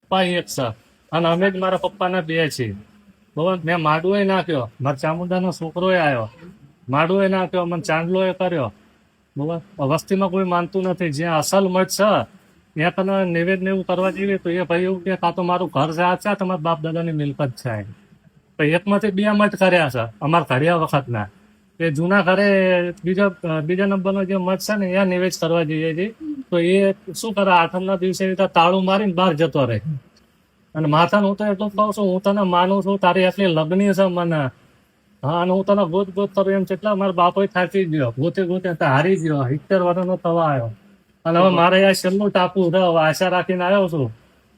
પપ્પા એક છે અને અમે જ મારા પપ્પાના બે છીએ. બરોબર, મેં માડુએ નાખ્યો, મારા ચામુંડાનો છોકરો આવ્યો, માડુએ નાખ્યો, મને ચાંદલો એ કર્યો. બરોબર, વસ્તીમાં કોઈ માનતું નથી. જ્યાં અસલ મઠ છે ત્યાં તને નૈવેદ્ય ને એવું કરવા જઈએ તો એ ભાઈ એવું કે કાં તો મારું ઘર છે આ છે, તમારા બાપ દાદાની મિલકત છે. તો એકમાંથી બે મઠ કર્યા છે અમારા ઘડિયા વખતના. એ જૂના ઘરે બીજા નંબરનો જે મઠ છે ને ત્યાં નિવેદ કરવા જઈએ છીએ. તો એ શું કરે, આઠમના દિવસે તાળું મારીને બહાર જતો રહે. અને માથાને હું તો એટલું કહું છું, હું તને માનું છું, તારી એટલી લગ્ની છે મને. હા, અને હું તને ગોત કરું એમ કેટલા મારા બાપો થાકી ગયો, ગોતે હારી ગયો, 70 વર્ષનો થવા આવ્યો. અને હવે મારે આ છેલ્લું ટાપું છે, હવે આશા રાખીને આવ્યો છું.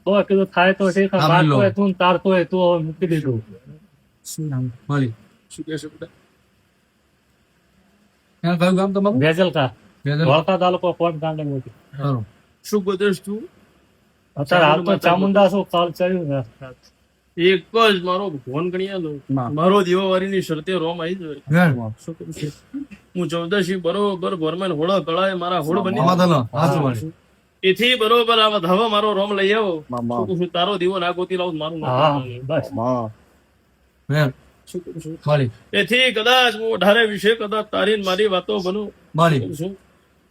તો કીધું થાય તો ઠીક, મારતો હોય તું, તારતો હોય તું, હવે મૂકી દીધું. શું નામ મારી શું કે છે બેટા? ક્યાં કયું ગામ તમારું? વેજલકા, વળકા તાલુકો, કોટ ગાંડે. શું ગોતેશ તું? અત્યારે હાલ તો ચામુંડા શું કાલ ચડ્યું ને. એક જ મારો ફોન ગણ્યા મારો દિવાવારીની શરતે રોમ આવી જાય. શું કરું છું? હું 14 બરોબર ભરમાન હોળો કળાએ મારા હોળ બની એથી બરોબર આ હવે મારો રોમ લઈ આવો. શું કરું છું? તારો દીવો ના ગોતી લાવું મારું શું કરું છું? એથી કદાચ હું 18 વિશે કદાચ તારી ને મારી વાતો બનું છું.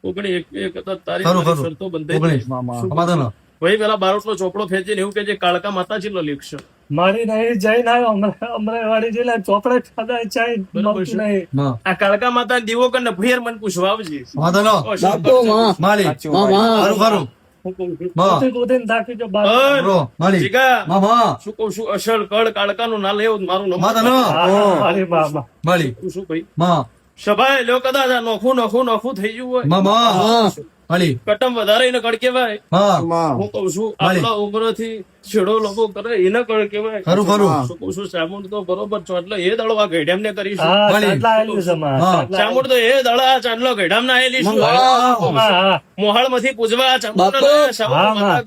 ઓગણી એક કદાચ તારી શરતો બંધાઈ. ભાઈ પેલા બારોટનો ચોપડો ખેંચીને એવું કે જે કાળકા માતા છે લીક્ષ મારી નહીં જઈને આવ્યો અમરેવાડી જઈને ચોપડે ખાધા ચાઈ નહીં. આ કાળકા માતા દીવો કરીને ફેર મને પૂછવા આવજે. શું કઉ છું? અસલ કળ કાળકા નું ના લેવું મારું શું ભાઈ સભાએ લ્યો કદાચ આ નોખું થઈ ગયું હોય. કટમ વધારે એને કળ કેવાય. હું કઉ છું આપણા ઉમરો થી છેડો લોકો કરે એને કળ કેવાય. શું કઉ છું? ચામુંડ તો બરોબર ચોટલો એ દળો આ ગઢિયામ ને કરીશું. ચામુંડ તો એ દળા ચાંદલો ગઢિયામ ના આવેલી છું. મોહાળ માંથી પૂજવા ચામુંડ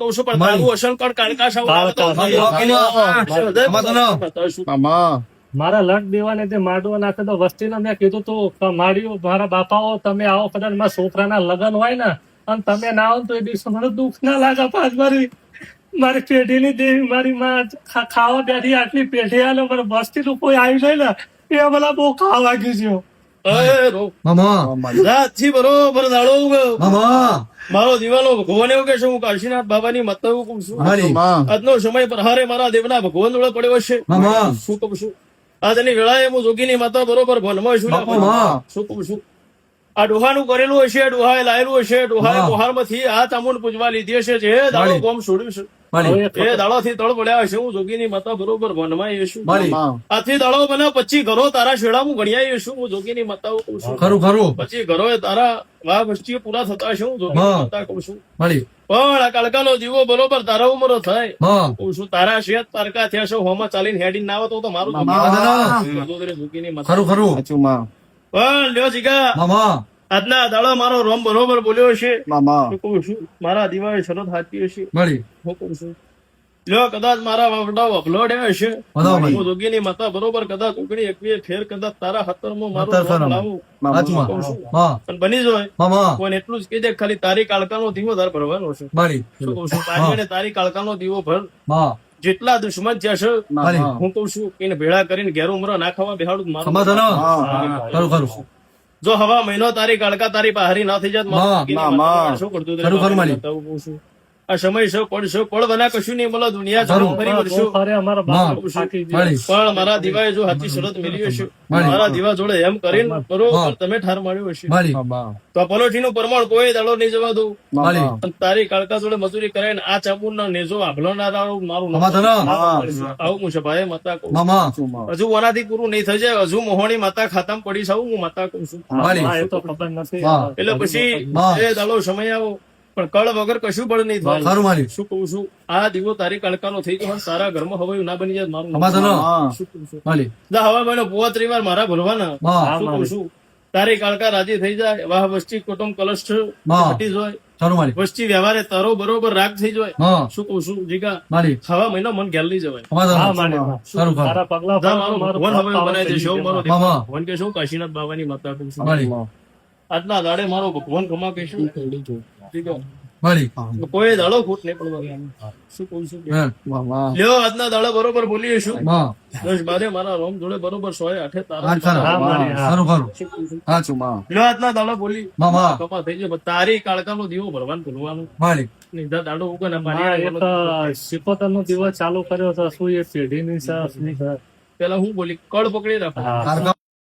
કઉ છું, પણ તારું અસલ કળ કાળકા મારા લટ દેવાને તે માડવા નાખે તો વસ્તીને મેં કીધું તું માર્યું મારા બાપાઓ તમે આવો, કદાચ મારા છોકરાના લગ્ન હોય ને અને તમે ના આવો તો એ દિવસે મને દુઃખ ના લાગે. પાછ મારી પેઢીની દેવી મારી માં ખાવા બેઠી આટલી પેઢી આલે મારે વસ્તી નું કોઈ આવી જાય ને એ મને બહુ ખાવા વાગી ગયો. બરોબર દાડો મારો દિવાલો ભગવાન એવું કે છે, હું કાશીનાથ બાબાની મત એવું કઉ છું. આજનો સમય પ્રહારે મારા દેવના ભગવાન જોડે પડ્યો છે. શું કઉ છું? આજની વેળાએ હું જોગીની માતા બરોબર ભનમાં છું. શું કઉ છું? આ ડોહાનું કરેલું હશે, ડોહાએ લાયેલું હશે, ડોહાએ મોહાર માંથી આ ચામુંડ પૂજવા લીધી હશે. જે દાડો ગોમ છોડ્યું છે એ દાડો થી તળ પડ્યા હશે. હું જોગીની માતા બરોબર ભનમાં છું. આથી દાડો મને 25 ઘરો તારા શેડા હું ગણ્યા છું. હું જોગીની માતા કઉ છું. 25 ઘરો તારા વાહ વસ્તીઓ પૂરા થતા છે. હું જોગીની માતા કઉ છું. પણ આ કાળકાનો દીવો બરોબર તારા ઉમરો થાય. કઉ છું તારા શેત તારકા થયા છે. હોમાં ચાલીને હેડીને ના આવતો તો મારું જોગીની માતા. પણ લ્યો જીગા આજના દાડા મારો રોમ બરોબર બોલ્યો છે. કઉ છું મારા દિવાળી શરત હાચી હશે. હું કઉ છું લ્યો કદાચ મારા વડાઓ અપલોડ હશે. હું જોગીની માતા બરોબર કદાચ 19 ફેર કદાચ તારા 17 મારું લાવું બની જાય. કોઈ એટલું જ કહી દે ખાલી તારી કાળકાનો દીવો તાર ભરવાનો છે. શું કઉ છું? તારી કાળકાનો દીવો ભર. જેટલા દુશ્મન છે હું કઉ છું એને ભેળા કરીને ઘેર ઉમરો ના ખાવા બેહાડું મારું. જો હવા મહિનો તારી કાળકા તારી બહારી ના થઈ જાત શું કરતું? આ સમય છે પળ બના કશું નહીં મળે. દુનિયા ફરી મળશું પણ મારા દીવાએ જો હાથી શરત મેળવી હશે, મારા દીવા જોડે એમ કરીને બરોબર તમે ઠાર માર્યું હશે તો પલોઠી નું પ્રમાણ કોઈ દાડો નહીં જવા દઉં. તારી કાળકા જોડે મજૂરી કરે ને આ ચામુંડ ના નેજો આભલો ના મારું આવું હું છે ભાઈ માતા કહું. હજુ ઓનાથી પૂરું નહીં થઈ જાય. હજુ મોહણી માતા ખાતામાં પડી છે હું માતા કહું છું. એટલે પછી એ દાડો સમય આવો પણ કળ વગર કશું બળ નહીં થાય. શું કઉ છું? આ દીવો તારી કાળકાનો થઈ ગયો તારા ઘરમાં હવાયું ના બની જાય મારું. શું કઉ છું? હવા બનો 35 વાર મારા ભરવાના. શું કઉ છું? તારી કાળકા રાજી થઈ જાય. વાહ વસ્તી કુટુંબ કલશ હટી જાય. વસ્તી વ્યવહારે તારો બરોબર રાગ થઈ જાય. શું કઉ છું જીગા? હવા મહિનો મન ઘેર લઈ જવાય. બનાવી દેશો મારો ભગવાન કે શું કાશીનાથ બાબાની માતા કઉ છું. આજના દાડે મારો ભગવાન કમા કહીશું. કોઈ દાડો ખોટ નહીં પડવાની શું કહું છું કે? લ્યો આજના દાડા બરોબર બોલીએ શું દસ બારે મારા રોમ જોડે બરોબર 108 તારા હા, મારી, હા. શું કહું છું? લ્યો આજના દાડા બોલી કપા થઈ ગયો તારી કાળકાનો દીવો ભરવાનું ભૂલવાનું નીધા દાડો ઉગે ને હા, પાણી એક સિકોતરનો દિવસ ચાલુ કર્યો તો શું એ પેઢીની છે શું છે? પેલા હું બોલી કળ પકડી રાખો હા